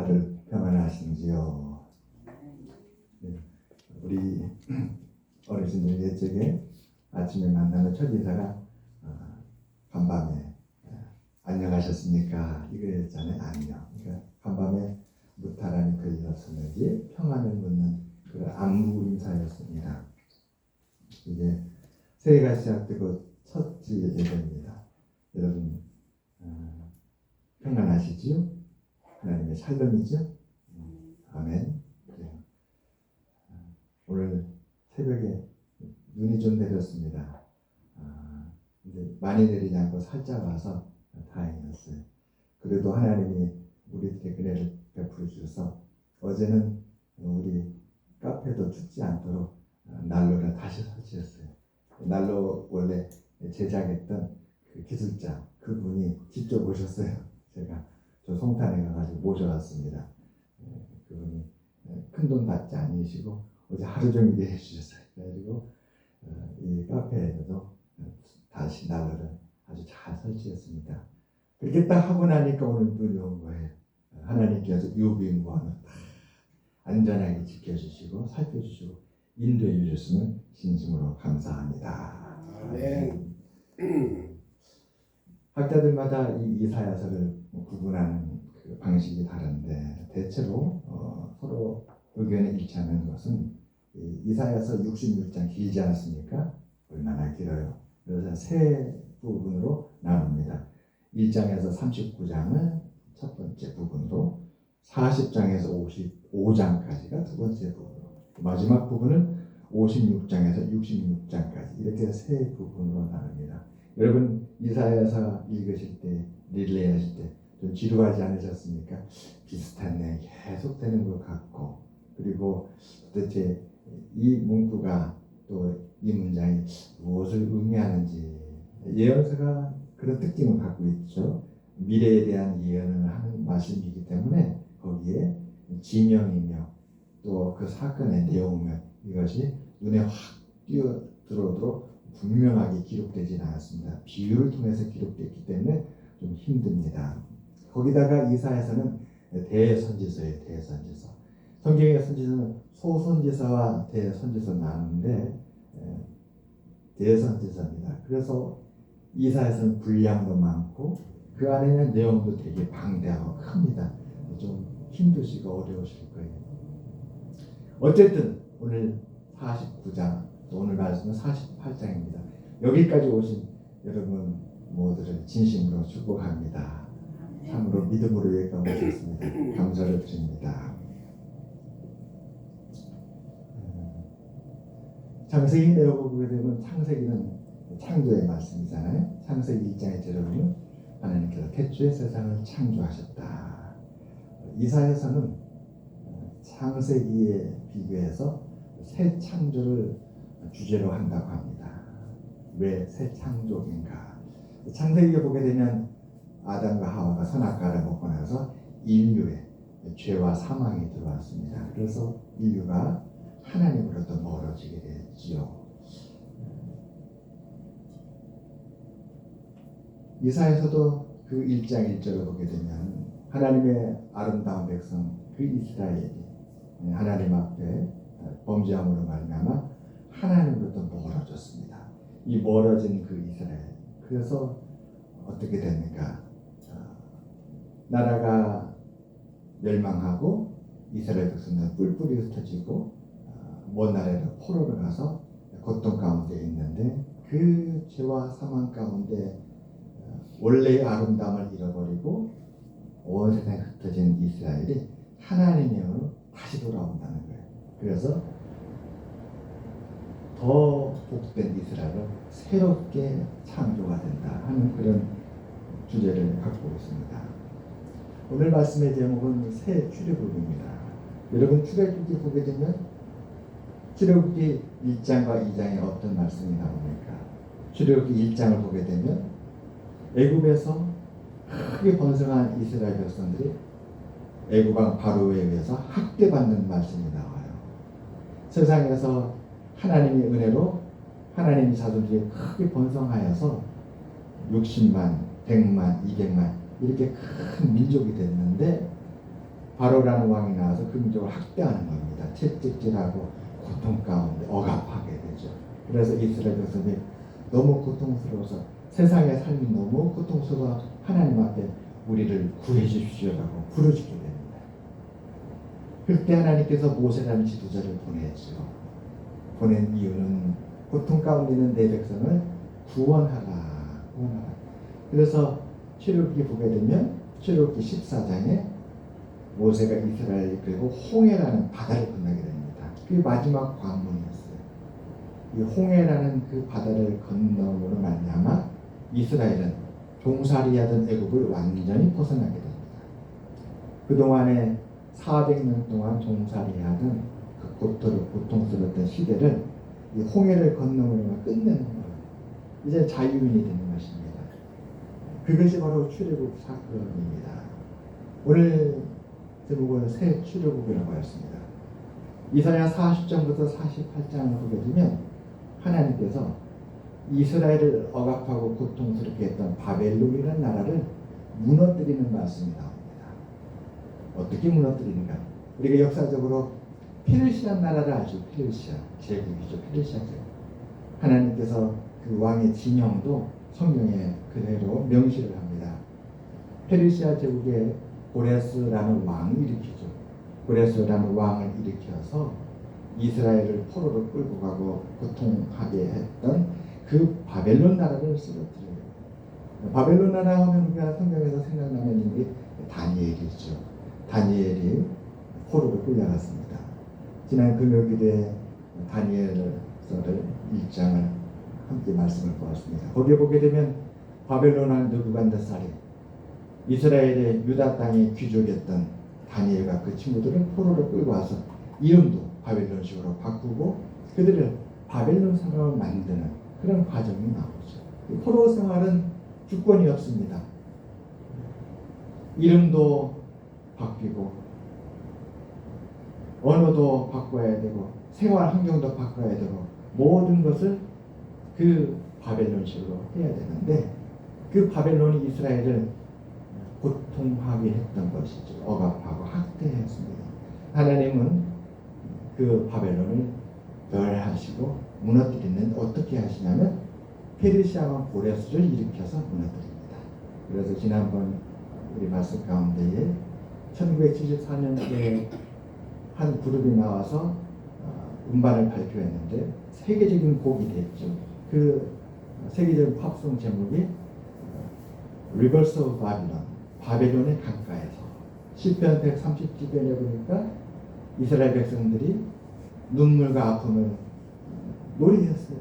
다들 평안하신지요? 네. 우리 어르신들 옛적에 아침에 만나는 첫 인사가 간밤에 안녕하셨습니까? 이거였잖아요. 안녕. 그러니까 간밤에 무탈하니 그 일었었는지 평안을 묻는 그런 안부 인사였습니다. 이제 새해가 시작되고 첫째 예배입니다. 여러분 평안하시지요? 하나님의 샬롬이죠? 아멘. 그래요. 오늘 새벽에 눈이 좀 내렸습니다. 이제 많이 내리지 않고 살짝 와서 다행이었어요. 그래도 하나님이 우리들에게 은혜를 베풀어 주셔서 어제는 우리 카페도 춥지 않도록 난로를 다시 설치했어요. 난로 원래 제작했던 그 기술자 그분이 직접 오셨어요. 제가 저 송탄에 가가지고 모셔왔습니다. 그분이 큰돈 받지 않으시고 어제 하루 종일 해주셨어요. 그래가지고 이 카페에도 다시 난로를 아주 잘 설치했습니다. 그렇게 딱 하고 나니까 오늘 눈이 온 거예요. 하나님께서 유비인과는 안전하게 지켜주시고 살펴주시고 인도해 주셨으면 진심으로 감사합니다. 아멘. 학자들마다 이 이사야서를 구분하는 그 방식이 다른데 대체로 서로 의견이 일치하는 것은 이사야서 66장 길지 않습니까? 얼마나 길어요. 그래서 세 부분으로 나눕니다. 1장에서 39장을 첫 번째 부분으로 40장에서 55장까지가 두 번째 부분으로 마지막 부분은 56장에서 66장까지 이렇게 세 부분으로 나눕니다. 여러분 이사야서 읽으실 때 릴레이 하실 때 좀 지루하지 않으셨습니까? 비슷한 내용 계속 되는 것 같고 그리고 도대체 이 문구가 또 이 문장이 무엇을 의미하는지 예언서가 그런 특징을 갖고 있죠. 미래에 대한 예언을 하는 말씀이기 때문에 거기에 지명이며 또 그 사건의 내용이며 이것이 눈에 확 뛰어 들어오도록 분명하게 기록되지는 않았습니다. 비유를 통해서 기록됐기 때문에 좀 힘듭니다. 거기다가 이사야서는 대선지서예요. 대선지서. 성경의 선지서는 소선지서와 대선지서 나누는데 대선지서입니다. 그래서 이사야서는 분량도 많고 그 안에는 내용도 되게 방대하고 큽니다. 좀 힘드시고 어려우실 거예요. 어쨌든 오늘 49장 오늘 말씀은 48장입니다. 여기까지 오신 여러분 모두를 진심으로 축복합니다. 참으로 믿음으로 여기까지 오셨습니다. 감사를 드립니다. 창세기 내용을 보게 되면 창세기는 창조의 말씀이잖아요. 창세기 1장에 들어보면 하나님께서 태초에 세상을 창조하셨다. 이사야서는 창세기에 비교해서 새 창조를 주제로 한다고 합니다. 왜 새 창조인가? 창세기에 보게 되면 아담과 하와가 선악과를 먹고 나서 인류의 죄와 사망이 들어왔습니다. 그래서 인류가 하나님으로부터 멀어지게 됐지요. 이사야서도 그 1장 1절을 보게 되면 하나님의 아름다운 백성 그 이스라엘이 하나님 앞에 범죄함으로 말미암아 하나님으로부터 멀어졌습니다. 이 멀어진 그 이스라엘 그래서 어떻게 됩니까? 나라가 멸망하고 이스라엘 백성은 뿔뿔이 흩어지고 먼 나라로 포로를 가서 고통 가운데 있는데 그 죄와 사망 가운데 원래의 아름다움을 잃어버리고 온 세상에 흩어진 이스라엘이 하나님의 영으로 다시 돌아온다는 거예요. 그래서 더 복된 이스라엘은 새롭게 창조가 된다 하는 그런 주제를 갖고 있습니다. 오늘 말씀의 제목은 새 출애굽입니다. 여러분 출애굽기 보게 되면 출애굽기 1장과 2장에 어떤 말씀이 나옵니까? 출애굽기 1장을 보게 되면 애굽에서 크게 번성한 이스라엘 백성들이 애굽 왕 바로에 의해서 학대받는 말씀이 나와요. 세상에서 하나님의 은혜로 하나님의 자손들이 크게 번성하여서 60만, 100만, 200만 이렇게 큰 민족이 됐는데 바로라는 왕이 나와서 긍정을 학대하는 겁니다. 채찍질하고 고통 가운데 억압하게 되죠. 그래서 이스라엘 백성이 너무 고통스러워서 세상의 삶이 너무 고통스러워 하나님 앞에 우리를 구해 주십시오라고 부르짖게 됩니다. 그때 하나님께서 모세라는 지도자를 보내죠. 보낸 이유는 고통 가운데 있는 내 백성을 구원하라. 그래서 출애굽기 보게 되면 출애굽기 14장에 모세가 이스라엘을 이끌고 홍해라는 바다를 건너게 됩니다. 그게 마지막 관문이었어요. 이 홍해라는 그 바다를 건너므로 말미암아 이스라엘은 종살이하던 애굽을 완전히 벗어나게 됩니다. 그동안에 400년 동안 종살이하던 그 고통스러웠던 시대를 이 홍해를 건너므로 끝내는 거예요. 이제 자유인이 되는 것입니다. 그것이 바로 출애굽 사건입니다. 오늘 제목은 새 출애굽이라고 했습니다. 이사야 40장부터 48장을 보게 되면 하나님께서 이스라엘을 억압하고 고통스럽게 했던 바벨론이라는 나라를 무너뜨리는 말씀이 나옵니다. 어떻게 무너뜨리는가? 우리가 역사적으로 페르시아 나라를 알죠. 페르시아 제국이죠. 페르시아 제국. 하나님께서 그 왕의 진영도 성경에 그대로 명시를 합니다. 페르시아 제국의 고레스라는 왕을 일으키죠. 고레스라는 왕을 일으켜서 이스라엘을 포로로 끌고 가고 고통하게 했던 그 바벨론 나라를 쓰러뜨려요. 바벨론 나라 하면 우리가 성경에서 생각나는 인물이 다니엘이죠. 다니엘이 포로로 끌려갔습니다. 지난 금요일에 다니엘서를 1장을 함께 말씀을 보았습니다. 거기에 보게 되면 바벨론 왕 느부갓네살이 이스라엘의 유다 땅의 귀족이었던 다니엘과 그 친구들을 포로로 끌고 와서 이름도 바벨론식으로 바꾸고 그들을 바벨론 사람을 만드는 그런 과정이 나오죠. 포로 생활은 주권이 없습니다. 이름도 바뀌고 언어도 바꿔야 되고 생활 환경도 바꿔야 되고 모든 것을 그 바벨론식으로 해야 되는데 그 바벨론이 이스라엘을 고통하게 했던 것이죠. 억압하고 학대했습니다. 하나님은 그 바벨론을 멸하시고 무너뜨리는 어떻게 하시냐면 페르시아 왕 고레스를 일으켜서 무너뜨립니다. 그래서 지난번 우리 말씀 가운데에 1974년도에 한 그룹이 나와서 음반을 발표했는데 세계적인 곡이 됐죠. 그 세계적인 팝송 제목이 Rivers of Babylon, 바벨론의 강가에서. 시편 130집에 보니까 이스라엘 백성들이 눈물과 아픔을 노래했어요.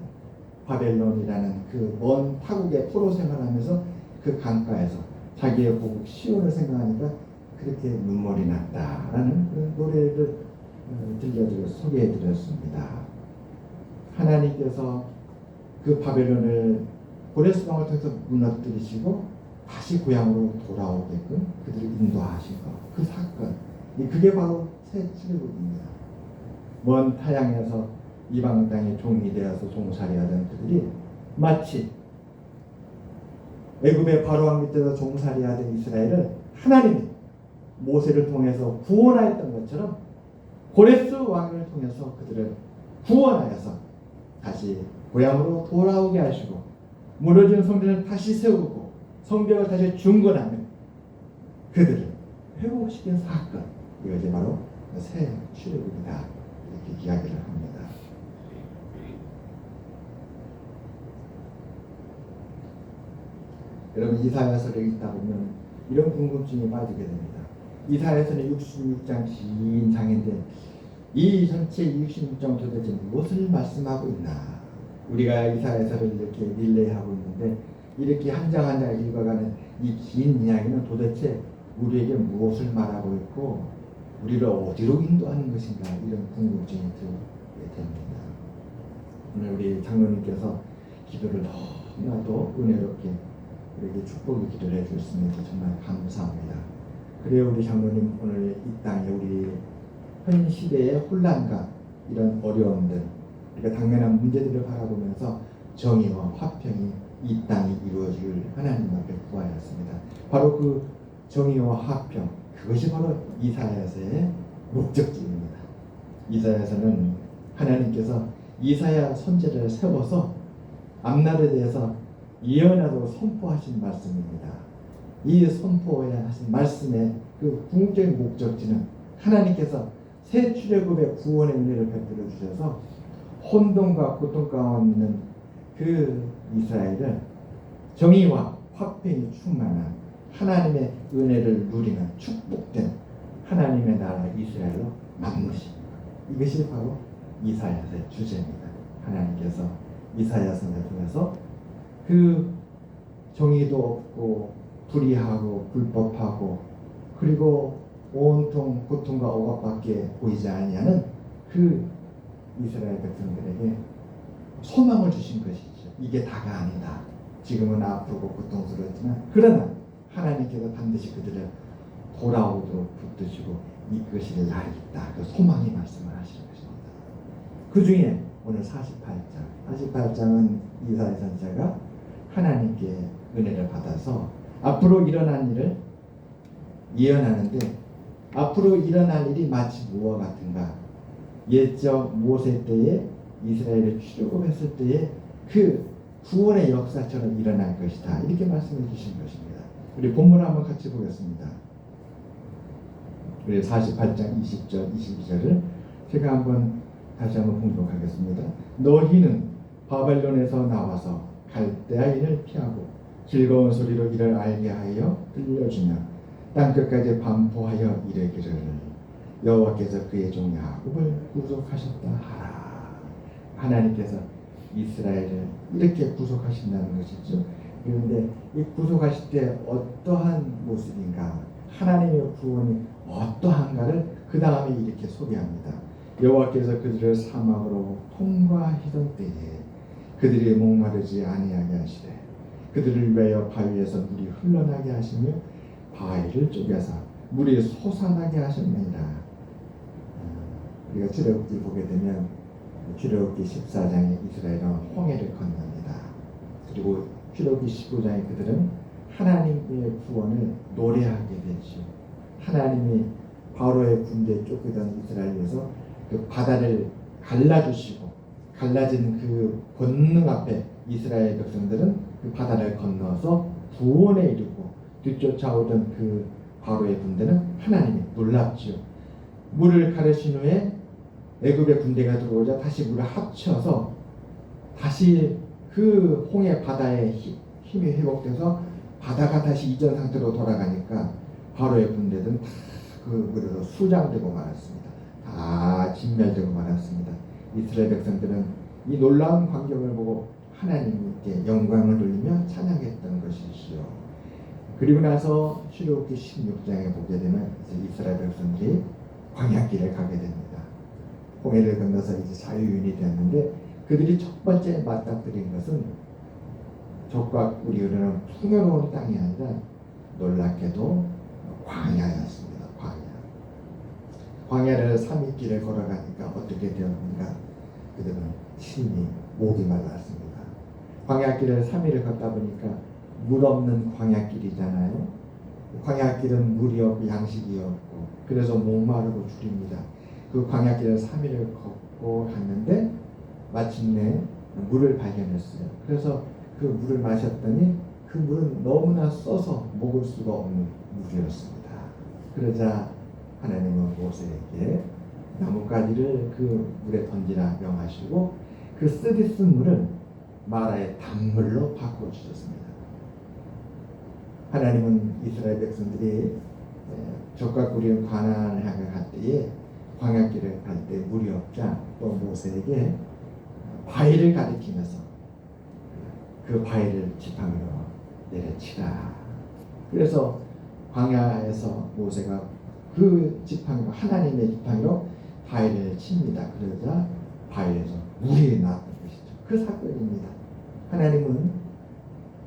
바벨론이라는 그 먼 타국의 포로 생활하면서 그 강가에서 자기의 고국 시온을 생각하니까 그렇게 눈물이 났다라는 그런 노래를 들려드려 소개해드렸습니다. 하나님께서 그 바벨론을 고레스 왕을 통해서 무너뜨리시고 다시 고향으로 돌아오게끔 그들을 인도하신 것, 그 사건, 그게 바로 새 출애굽입니다. 먼 타향에서 이방 땅의 종이 되어서 종살이하던 그들이 마치 애굽의 바로 왕 밑에서 종살이하던 이스라엘을 하나님이 모세를 통해서 구원하였던 것처럼 고레스 왕을 통해서 그들을 구원하여서 다시 고향으로 돌아오게 하시고 무너진 성전을 다시 세우고 성벽을 다시 중건하며 그들을 회복시킨 사건, 이것이 바로 새 출애굽이다, 이렇게 이야기를 합니다. 여러분 이사야서를 읽다 보면 이런 궁금증이 빠지게 됩니다. 이사야서는 66장 긴 장인데 이 전체 66장 도대체 무엇을 말씀하고 있나? 우리가 이사야서를 이렇게 릴레이하고 있는데 이렇게 한 장 한 장 읽어가는 이 긴 이야기는 도대체 우리에게 무엇을 말하고 있고 우리를 어디로 인도하는 것인가, 이런 궁금증이 들게 됩니다. 오늘 우리 장로님께서 기도를 너무나도 은혜롭게 우리에게 축복의 기도를 해주셨습니다. 정말 감사합니다. 그래요, 우리 장로님 오늘 이 땅에 우리 현 시대의 혼란과 이런 어려움들, 그러니까 당면한 문제들을 바라보면서 정의와 화평이 이 땅에 이루어질 하나님 앞에 구하였습니다. 바로 그 정의와 화평, 그것이 바로 이사야서의 목적지입니다. 이사야서는 하나님께서 이사야 선지자를 세워서 앞날에 대해서 예언하고 선포하신 말씀입니다. 이 선포에 하신 말씀의 그 궁극적인 목적지는 하나님께서 새 출애굽의 구원의 은혜를 베풀어 주셔서 혼돈과 고통 가운데 있는 그 이스라엘을 정의와 화평이 충만한 하나님의 은혜를 누리는 축복된 하나님의 나라 이스라엘로 만드십니다. 이것이 바로 이사야서의 주제입니다. 하나님께서 이사야서를 통해서 그 정의도 없고 불의하고 불법하고 그리고 온통 고통과 억압밖에 보이지 아니하는 그 이스라엘 백성들에게 소망을 주신 것이죠. 이게 다가 아니다. 지금은 아프고 고통스럽지만 그러나 하나님께서 반드시 그들을 돌아오도록 붙드시고 이끄실 날이 있다. 그 소망의 말씀을 하시는 것입니다. 그 중에 오늘 48장은 이사야 선지자가 하나님께 은혜를 받아서 앞으로 일어난 일을 예언하는데 앞으로 일어날 일이 마치 무엇 같은가? 옛적 모세 때에 이스라엘을 출애굽했을 때에 그 구원의 역사처럼 일어날 것이다. 이렇게 말씀해 주신 것입니다. 우리 본문을 한번 같이 보겠습니다. 우리 48장 20절 22절을 제가 한번 다시 한번 공독하겠습니다. 너희는 바벨론에서 나와서 갈대아인을 피하고 즐거운 소리로 이를 알게 하여 들려주며 땅끝까지 반포하여 이르기를 여호와께서 그의 종 야곱을 구속하셨다 하라. 하나님께서 이스라엘을 이렇게 구속하신다는 것이죠. 그런데 이 구속하실 때 어떠한 모습인가, 하나님의 구원이 어떠한가를 그 다음에 이렇게 소개합니다. 여호와께서 그들을 사막으로 통과하시던 때에 그들이 목마르지 아니하게 하시되 그들을 위하여 바위에서 물이 흘러나게 하시며 바위를 쪼개서 물이 솟아나게 하셨느니라. 우리가 출애굽기 보게 되면 출애굽기 14장에 이스라엘은 홍해를 건넙니다. 그리고 출애굽기 15장에 그들은 하나님의 구원을 노래하게 되죠. 하나님이 바로의 군대에 쫓기던 이스라엘에서 그 바다를 갈라주시고 갈라진 그 권능 앞에 이스라엘 백성들은 그 바다를 건너서 구원에 이르고 뒤쫓아오던 그 바로의 군대는 하나님이 놀랍죠. 물을 가르신 후에 애굽의 군대가 들어오자 다시 물을 합쳐서 다시 그 홍해 바다의 힘이 회복돼서 바다가 다시 이전 상태로 돌아가니까 바로의 군대들은 다 그 물에서 수장되고 말았습니다. 다 진멸되고 말았습니다. 이스라엘 백성들은 이 놀라운 광경을 보고 하나님께 영광을 돌리며 찬양했던 것이지요. 그리고 나서 출애굽기 16장에 보게 되면 이스라엘 백성들이 광야길을 가게 됩니다. 홍해를 건너서 이제 자유인이 되었는데 그들이 첫 번째 맞닥뜨린 것은 적과 꿀이 흐르는 풍요로운 땅이 아니라 놀랍게도 광야였습니다. 광야를 3일 길을 걸어가니까 어떻게 되었는가? 그들은 심히 목이 말랐습니다. 광야길을 3일을 걷다 보니까 물 없는 광야길이잖아요. 광야길은 물이 없고 양식이 없고 그래서 목마르고 줄입니다. 그 광야길을 3일을 걷고 갔는데 마침내 물을 발견했어요. 그래서 그 물을 마셨더니 그 물은 너무나 써서 먹을 수가 없는 물이었습니다. 그러자 하나님은 모세에게 나뭇가지를 그 물에 던지라 명하시고 그 쓰디쓴 물을 마라의 단물로 바꿔주셨습니다. 하나님은 이스라엘 백성들이 적과 꿀인 가나안을 향해 갈 때에 광야길을 갈 때 물이 없자 또 모세에게 바위를 가리키면서 그 바위를 지팡이로 내려치라. 그래서 광야에서 모세가 그 지팡이로 하나님의 지팡이로 바위를 칩니다. 그러자 바위에서 물이 나왔던 것이죠. 그 사건입니다. 하나님은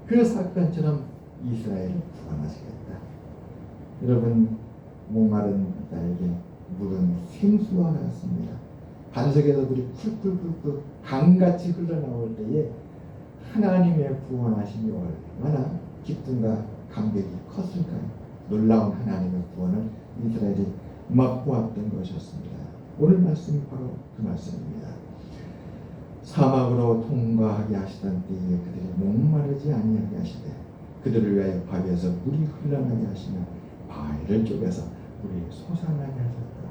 그 사건처럼 이스라엘을 구원하시겠다. 여러분 목마른 나에게 물은 생수와 같습니다. 반석에서 물이 쿨쿨쿨쿨 강같이 흘러나올 때에 하나님의 구원하심이 얼마나 기쁨과 감격이 컸을까요? 놀라운 하나님의 구원을 이스라엘이 맛보았던 것이었습니다. 오늘 말씀이 바로 그 말씀입니다. 사막으로 통과하게 하시던 때에 그들이 목마르지 아니하게 하시되 그들을 위하여 바위에서 물이 흘러나게 하시며 바위를 쪼개서 물이 솟아나게 하셨다.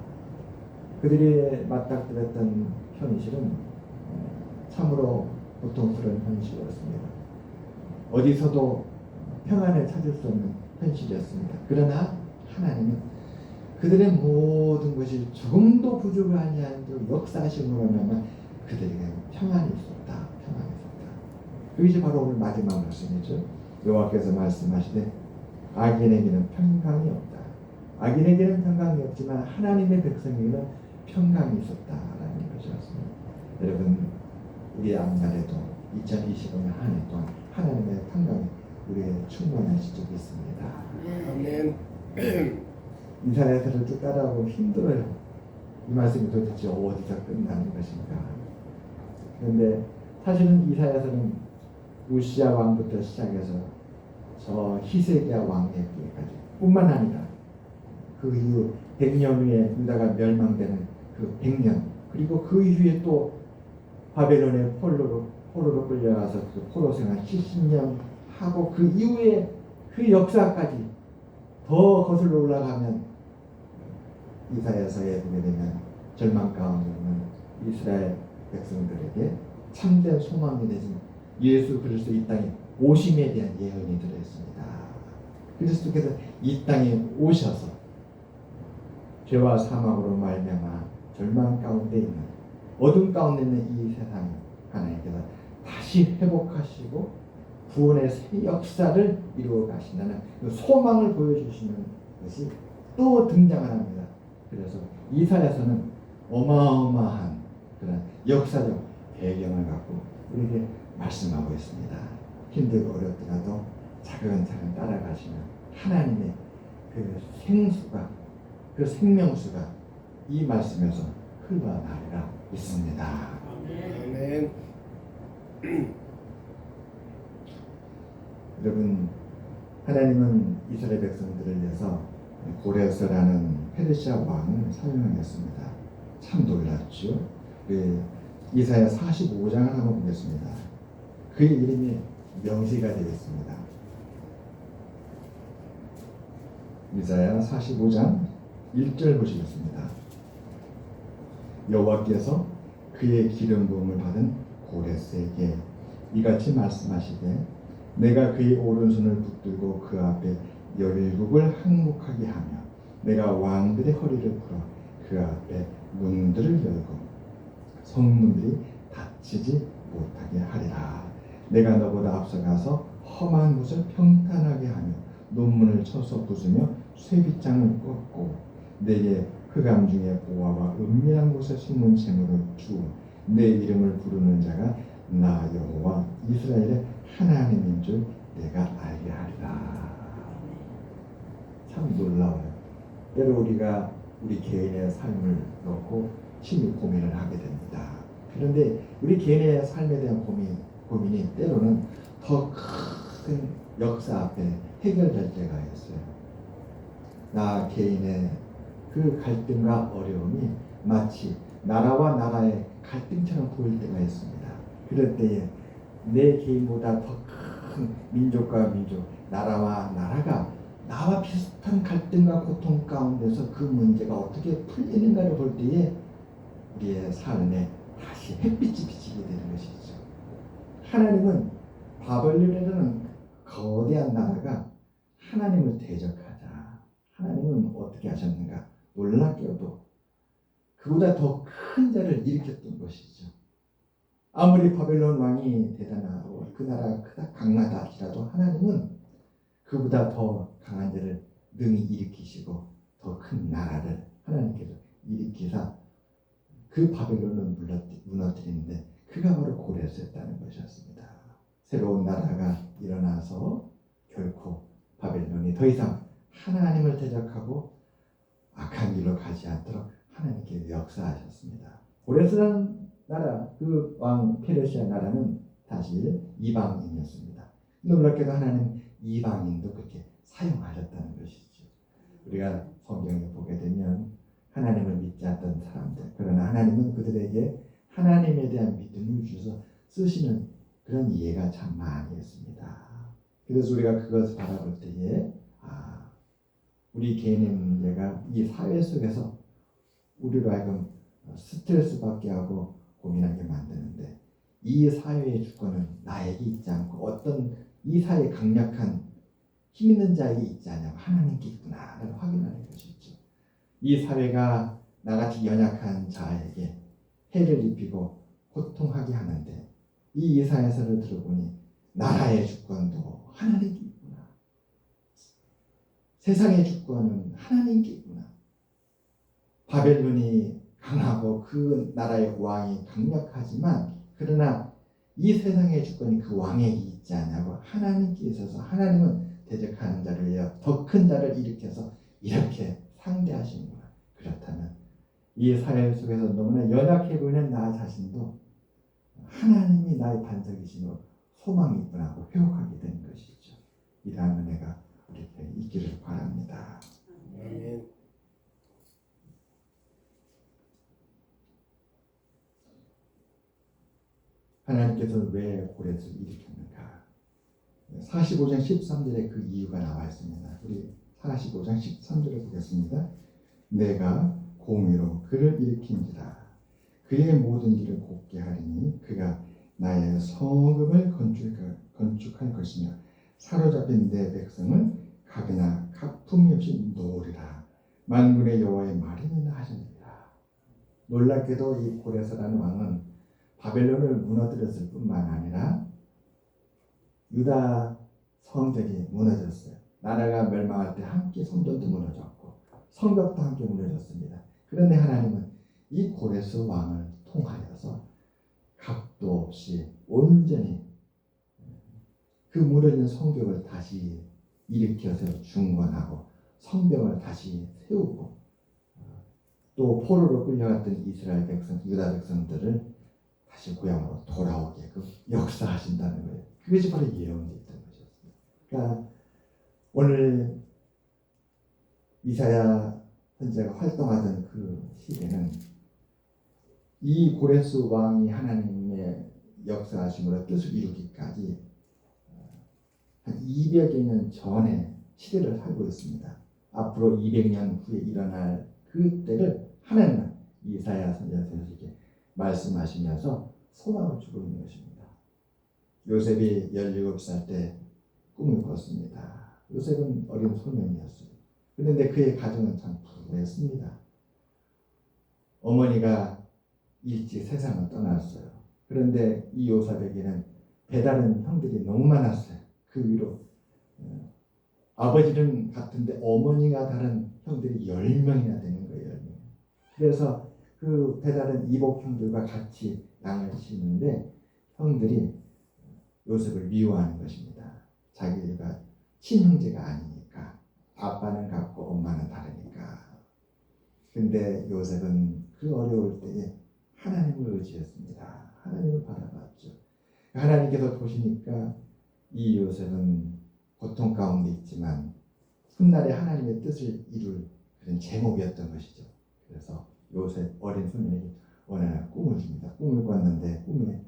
그들이 맞닥뜨렸던 현실은 참으로 고통스러운 현실이었습니다. 어디서도 평안을 찾을 수 없는 현실이었습니다. 그러나 하나님은 그들의 모든 것이 조금도 부족하지 아니하도록 역사하심으로 말미암아 그들에게 평안이 있었다. 평안이 있었다. 그것이 바로 오늘 마지막 말씀이죠. 여호와께서 말씀하시되 악인에게는 평강이 없다. 악인에게는 평강이 없지만 하나님의 백성에게는 평강이 있었다라는 것이었습니다. 여러분, 우리 앞날에도 2025년 한 해 동안 하나님의 평강이 우리에게 충만하실 적이 있습니다. 아멘. 이사야서를 쭉 따라오고 힘들어요. 이 말씀이 도대체 어디서 끝나는 것인가? 그런데 사실은 이사야서는 우시야 왕부터 시작해서 저 히스기야 왕에게까지 뿐만 아니라 그 이후 100년 후에 유다가 멸망되는 그 100년, 그리고 그 이후에 또 바벨론의 포로로 끌려가서 그 포로 생활 70년 하고 그 이후에 그 역사까지 더 거슬러 올라가면 이사야서에 보게 되면 절망 가운데 있는 이스라엘 백성들에게 참된 소망이 되신 예수 그리스도 이 땅에 오심에 대한 예언이 들어있습니다. 그리스도께서 이 땅에 오셔서 죄와 사망으로 말미암아 절망 가운데 있는 어둠 가운데 있는 이 세상을 하나님께서 다시 회복하시고 구원의 새 역사를 이루어 가신다는 그 소망을 보여주시는 것이 또 등장을 합니다. 그래서 이사야서는 어마어마한 그런 역사적 배경을 갖고 우리에게 말씀하고 있습니다. 힘들고 어렵더라도 차근차근 따라가시면 하나님의 그 생수가, 그 생명수가 이 말씀에서 흘러나리라 있습니다. 아멘. 여러분, 하나님은 이스라엘 백성들을 위해서 고레스라는 페르시아 왕을 사용하였습니다. 참 놀랍죠. 이사야 45장을 한번 보겠습니다. 그의 이름이 명시가 되겠습니다. 이사야 45장 1절 보시겠습니다. 여호와께서 그의 기름 부음을 받은 고레스에게 이같이 말씀하시되 내가 그의 오른손을 붙들고 그 앞에 17을 항복하게 하며 내가 왕들의 허리를 풀어 그 앞에 문들을 열고 성문들이 닫히지 못하게 하리라. 내가 너보다 앞서가서 험한 곳을 평탄하게 하며 논문을 쳐서 부수며 쇠빗장을 꺾고 내게 흑암 중에 보화와 은밀한 곳에 숨은 재물을 주어 내 이름을 부르는 자가 나 여호와 이스라엘의 하나님인 줄 내가 알게 하리라. 참 놀라워요. 때로 우리가 우리 개인의 삶을 놓고 심히 고민을 하게 됩니다. 그런데 우리 개인의 삶에 대한 고민이 때로는 더 큰 역사 앞에 해결될 때가 있어요. 나 개인의 그 갈등과 어려움이 마치 나라와 나라의 갈등처럼 보일 때가 있습니다. 그럴 때에 내 개인보다 더 큰 민족과 민족, 나라와 나라가 나와 비슷한 갈등과 고통 가운데서 그 문제가 어떻게 풀리는가를 볼 때에 우리의 삶에 다시 햇빛이 비치게 되는 것이죠. 하나님은 바벨론이라는 거대한 나라가 하나님을 대적하자. 하나님은 어떻게 하셨는가? 놀랍게도 그보다 더 큰 자를 일으켰던 것이죠. 아무리 바벨론 왕이 대단하고 그 나라가 크다 강하다 할지라도 하나님은 그보다 더 강한 자를 능히 일으키시고 더 큰 나라를 하나님께서 일으키사 그 바벨론을 무너뜨리는데 그가 바로 고레스였다는 것이었습니다. 새로운 나라가 일어나서 결코 바벨론이 더 이상 하나님을 대적하고 악한 길로 가지 않도록 하나님께 역사하셨습니다. 고레스라는 나라, 그 왕 페르시아 나라는 사실 이방인이었습니다. 놀랍게도 하나님 이방인도 그렇게 사용하셨다는 것이죠. 우리가 성경에 보게 되면 하나님을 믿지 않던 사람들, 그러나 하나님은 그들에게 하나님에 대한 믿음을 주셔서 쓰시는 그런 이해가 참 많이 있습니다. 그래서 우리가 그것을 바라볼 때에 우리 개인의 문제가 이 사회 속에서 우리로 하여금 스트레스 받게 하고 고민하게 만드는데, 이 사회의 주권은 나에게 있지 않고 어떤 이 사회에 강력한 힘 있는 자에게 있지 않냐고 하나님께 있구나라는 확인하는 것이죠. 이 사회가 나같이 연약한 자에게 해를 입히고 고통하게 하는데, 이 이사야서를 들어보니 나라의 주권도 하나님께 있구나. 세상의 주권은 하나님께 있구나. 바벨론이 강하고 그 나라의 왕이 강력하지만, 그러나 이 세상의 주권이 그 왕에게 있지 않냐고 하나님께 있어서 하나님은 대적하는 자를 위하여 더 큰 자를 일으켜서 이렇게 상대하시는구나. 그렇다면 이 사회 속에서 너무나 연약해 보이는 나 자신도 하나님이 나의 반석이시며 소망이 있구나 하고 회복하게 되는 것이죠. 이러한 은혜가 우리에게 있기를 바랍니다. 아멘. 하나님께서 왜 고레스를 일으켰는가? 45장 13절에 그 이유가 나와 있습니다. 우리 45장 13절을 보겠습니다. 내가 공의로 그를 일으킨지라. 그의 모든 길을 곱게 하리니 그가 나의 성읍을 건축할 것이며 사로잡힌 내 백성을 각이나 각품이 없이 놓으리라. 만군의 여호와의 말이니라 하시니라. 놀랍게도 이 고레스라는 왕은 바벨론을 무너뜨렸을 뿐만 아니라 유다 성전이 무너졌어요. 나라가 멸망할 때 함께 성전도 무너졌고 성벽도 함께 무너졌습니다. 그런데 하나님은 이 고레스 왕을 통하여서 값도 없이 온전히 그 무너진 성벽을 다시 일으켜서 중건하고 성벽을 다시 세우고, 또 포로로 끌려갔던 이스라엘 백성, 유다 백성들을 다시 고향으로 돌아오게끔 역사하신다는 거예요. 그것이 바로 예언됐던 것이었습니다. 그러니까 오늘 이사야 선지자가 활동하던 그 시대는 이 고레스 왕이 하나님의 역사하심으로 뜻을 이루기까지 한 200여 년 전에 시대를 살고 있습니다. 앞으로 200년 후에 일어날 그때를 하나님은 이사야 선지자에게 말씀하시면서 소망을 주고 있는 것입니다. 요셉이 17살 때 꿈을 꿨습니다. 요셉은 어린 소년이었어요. 그런데 그의 가정은 참 불우했습니다. 어머니가 일찍 세상을 떠났어요. 그런데 이 요셉에게는 배다른 형들이 너무 많았어요. 그 위로 아버지는 같은데 어머니가 다른 형들이 10명이나 되는 거예요. 10명. 그래서 그 배다른 이복 형들과 같이 양을 치는데 형들이 요셉을 미워하는 것입니다. 자기가 친형제가 아니니까, 아빠는 같고 엄마는 다르니까. 근데 요셉은 그 어려울 때에 하나님을 의지했습니다. 하나님을 바라봤죠. 하나님께서 보시니까 이 요셉은 고통 가운데 있지만 훗날에 하나님의 뜻을 이룰 그런 제목이었던 것이죠. 그래서 요셉 어린 소년에게 어느 날 꿈을 줍니다. 꿈을 꿨는데 꿈에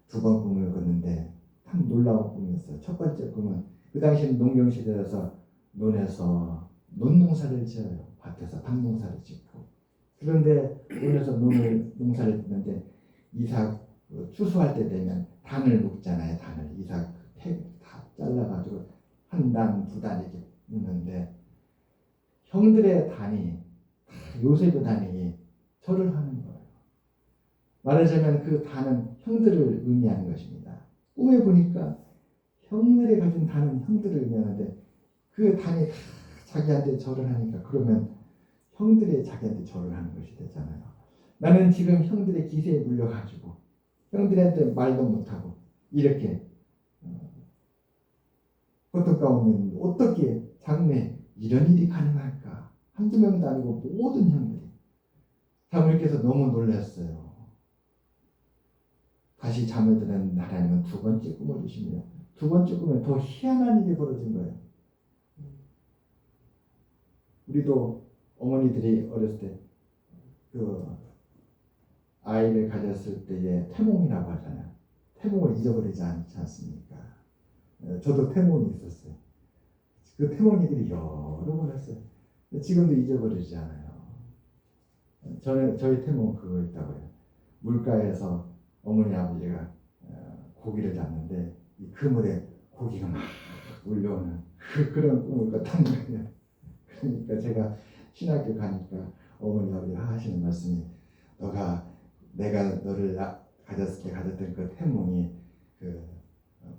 2번 꿈을 꿨는데 참 놀라운 꿈이었어요. 첫 번째 꿈은 그 당시에는 농경시대라서 논에서 논농사를 지어요. 밭에서 밭농사를 짓고. 그런데 논에서 농사를 짓는데 이삭 추수할 때 되면 단을 묶잖아요. 단을 이삭 다 잘라가지고 한 단, 2단 이렇게 묶는데 형들의 단이 요셉의 단이 절을 하는 거예요. 말하자면 그 단은 형들을 의미하는 것입니다. 꿈에 보니까 형들이 가진 단은 형들을 의미하는데 그 단이 다 자기한테 절을 하니까 그러면 형들이 자기한테 절을 하는 것이 되잖아요. 나는 지금 형들의 기세에 물려가지고 형들한테 말도 못하고 이렇게 고통 가운데 어떻게 장래 이런 일이 가능할까? 한두 명도 아니고 모든 형들이. 사무엘께서 너무 놀랐어요. 다시 잠을 드는 하나님은 2번째 꿈을 주시며 2번째 꿈에 더 희한한 일이 벌어진 거예요. 우리도 어머니들이 어렸을 때 그 아이를 가졌을 때의 태몽이라고 하잖아요. 태몽을 잊어버리지 않지 않습니까? 저도 태몽이 있었어요. 그 태몽이들이 여러 번 했어요. 지금도 잊어버리지 않아요. 저희 태몽 그거 있다고요. 물가에서 어머니 아버지가 고기를 잡는데 이 그물에 고기가 막 몰려오는 그런 꿈을 꿨다는 거예요. 그러니까 제가 신학교 가니까 어머니 아버지가 하시는 말씀이 내가 너를 가졌을 때 가졌던 그 태몽이 그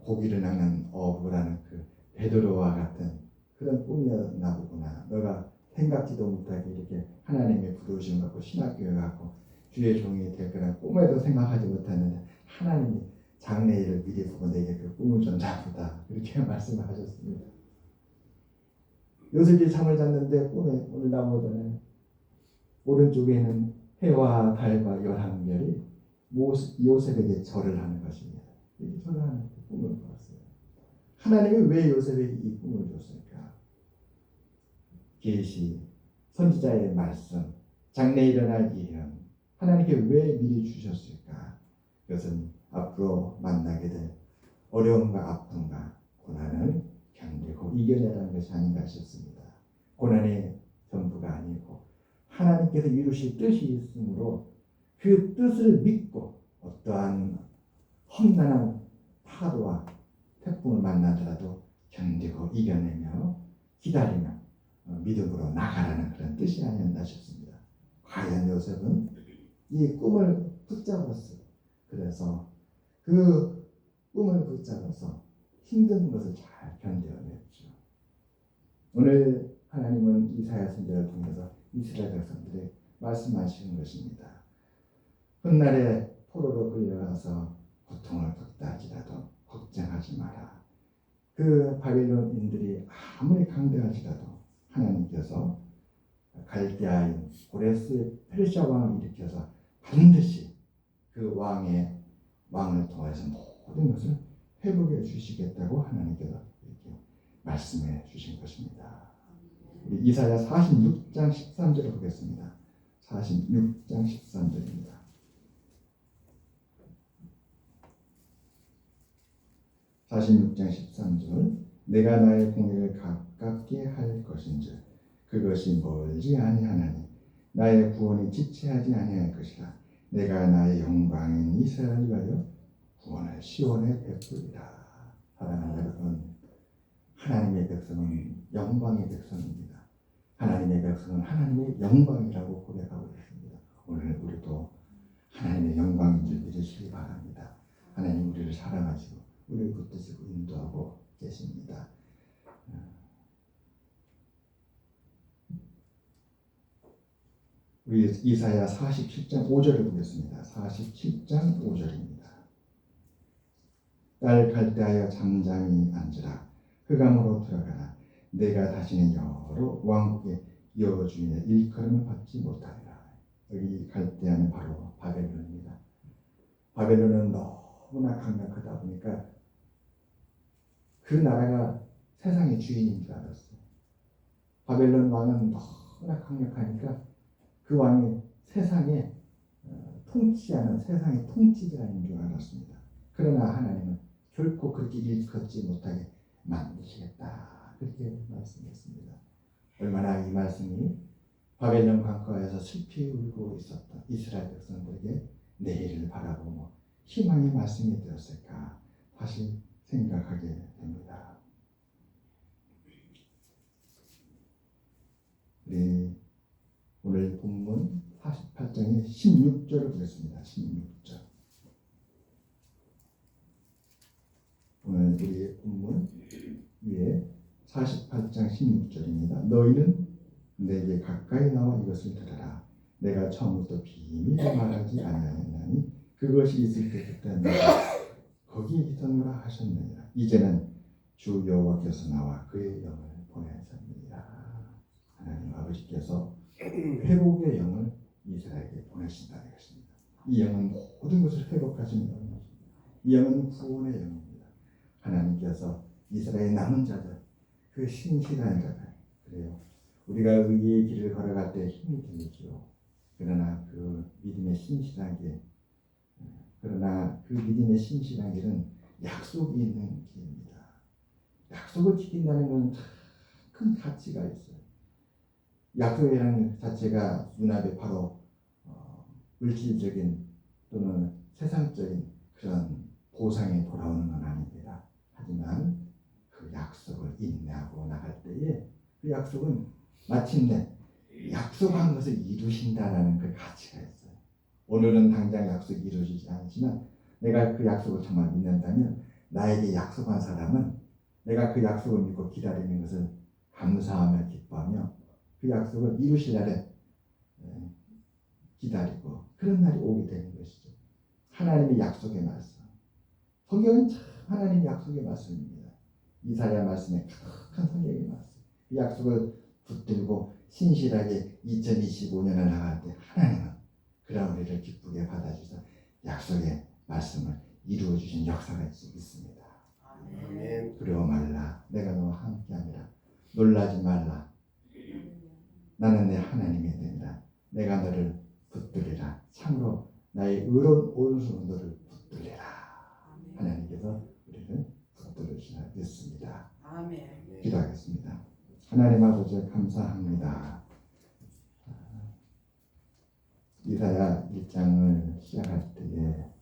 고기를 낚는 어부라는 그 베드로와 같은 그런 꿈이었나 보구나. 너가 생각지도 못하게 이렇게 하나님의 부르심 갖고 신학교에 갖고 주의 종이 될 거란 꿈에도 생각하지 못했는데 하나님이 장래일을 미리 보고 내게 그 꿈을 줬나 보다. 이렇게 말씀을 하셨습니다. 요셉이 잠을 잤는데 꿈에 오늘 나오잖아요. 오른쪽에는 해와 달과 열한별이 요셉에게 절을 하는 것입니다. 이렇게 절을 하는 꿈을 꾸었어요. 하나님이 왜 요셉에게 이 꿈을 줬을까? 계시, 선지자의 말씀, 장래에 일어날 예언, 하나님께 왜 미리 주셨을까? 그것은 앞으로 만나게 될 어려움과 아픔과 고난을 견디고 이겨내라는 것이 아닌가 싶습니다. 고난이 전부가 아니고 하나님께서 이루실 뜻이 있으므로 그 뜻을 믿고 어떠한 험난한 파도와 태풍을 만나더라도 견디고 이겨내며 기다리며 믿음으로 나가라는 그런 뜻이 아니었나 싶습니다. 과연 요셉은 이 꿈을 붙잡았어요. 그래서 그 꿈을 붙잡아서 힘든 것을 잘 견뎌냈죠. 오늘 하나님은 이사야 선지자를 통해서 이스라엘 백성들에게 말씀하시는 것입니다. 훗날에 포로로 끌려가서 고통을 겪다 할지라도 걱정하지 마라. 그 바빌론인들이 아무리 강대할지라도 하나님께서 갈대아인 고레스 페르시아 왕을 일으켜서 반드시 그 왕을 통해서 모든 것을 회복해 주시겠다고 하나님께서 이렇게 말씀해 주신 것입니다. 우리 이사야 46장 13절을 보겠습니다. 46장 13절입니다. 내가 나의 공의를 가깝게 할 것인즉 그것이 멀지 아니하나니 나의 구원이 지체하지 아니할 것이라. 내가 나의 영광인 이스라엘을 위하여 구원을 시온에 베풀리라. 사랑하는 여러분, 하나님의 백성은 영광의 백성입니다. 하나님의 백성은 하나님의 영광이라고 고백하고 있습니다. 오늘 우리도 하나님의 영광인 줄 믿으시기 바랍니다. 하나님 우리를 사랑하시고 우리를 붙드시고 인도하고 계십니다. 우리 이사야 47장 5절을 보겠습니다. 47장 5절입니다. 딸 갈대하여 잠잠히 앉으라. 흑암으로 들어가라. 내가 다시는 여러 왕국의 여주인의 일컬음을 받지 못하리라. 여기 갈대아는 바로 바벨론입니다. 바벨론은 너무나 강력하다 보니까 그 나라가 세상의 주인인 줄 알았어요. 바벨론 왕은 너무나 강력하니까 그 왕이 세상에 통치하는 세상의 통치자인 줄 알았습니다. 그러나 하나님은 결코 그렇게 일컫지 못하게 만드시겠다. 그렇게 말씀했습니다. 얼마나 이 말씀이 바벨론 강가에서 슬피 울고 있었던 이스라엘 백성들에게 내일을 바라보며 희망의 말씀이 되었을까 다시 생각하게 됩니다. 우리 오늘 본문 48장의 16절을 보겠습니다. 16절. 오늘 우리 본문 위에 48장 16절입니다. 너희는 내게 가까이 나와 이것을 들으라. 내가 처음부터 비밀을 말하지 아니하였나니 그것이 있을 때 그때 내가 거기에 있었노라 하셨느니라. 이제는 주 여호와께서 나와 그의 영을 보내셨느니라. 하나님 아버지께서 회복의 영을 이스라엘에게 보내신다는 것입니다. 이 영은 모든 것을 회복하시는 영입니다. 이 영은 구원의 영입니다. 하나님께서 이스라엘 남은 자들, 그 신실한 자들, 그래요. 우리가 의의 길을 걸어갈 때 힘이 들죠. 그러나 그 믿음의 신실한 길, 그러나 그 믿음의 신실한 길은 약속이 있는 길입니다. 약속을 지킨다는 것은 큰 가치가 있어요. 약속이라는 자체가 눈앞에 바로 물질적인 또는 세상적인 그런 보상이 돌아오는 건 아닙니다. 하지만 그 약속을 인내하고 나갈 때에 그 약속은 마침내 약속한 것을 이루신다라는 그 가치가 있어요. 오늘은 당장 약속이 이루어지지 않지만 내가 그 약속을 정말 믿는다면 나에게 약속한 사람은 내가 그 약속을 믿고 기다리는 것을 감사하며 기뻐하며 그 약속을 이루실 날에 기다리고 그런 날이 오게 되는 것이죠. 하나님의 약속의 말씀. 성경은 참 하나님의 약속의 말씀입니다. 이사야 말씀에 가득한 성경의 말씀. 이 약속을 붙들고 신실하게 2025년을 나갈 때 하나님은 그런 우리를 기쁘게 받아주셔서 약속의 말씀을 이루어 주신 역사가 있습니다. 아멘. 두려워 말라. 내가 너와 함께하리라. 놀라지 말라. 나는 내 하나님이 되리라. 내가 너를 붙들리라. 참으로 나의 의로운 오른손으로 너를 붙들리라. 하나님께서 우리를 붙들으시라 믿습니다. 아멘. 기도하겠습니다. 하나님 아버지 감사합니다. 이사야 1장을 시작할 때에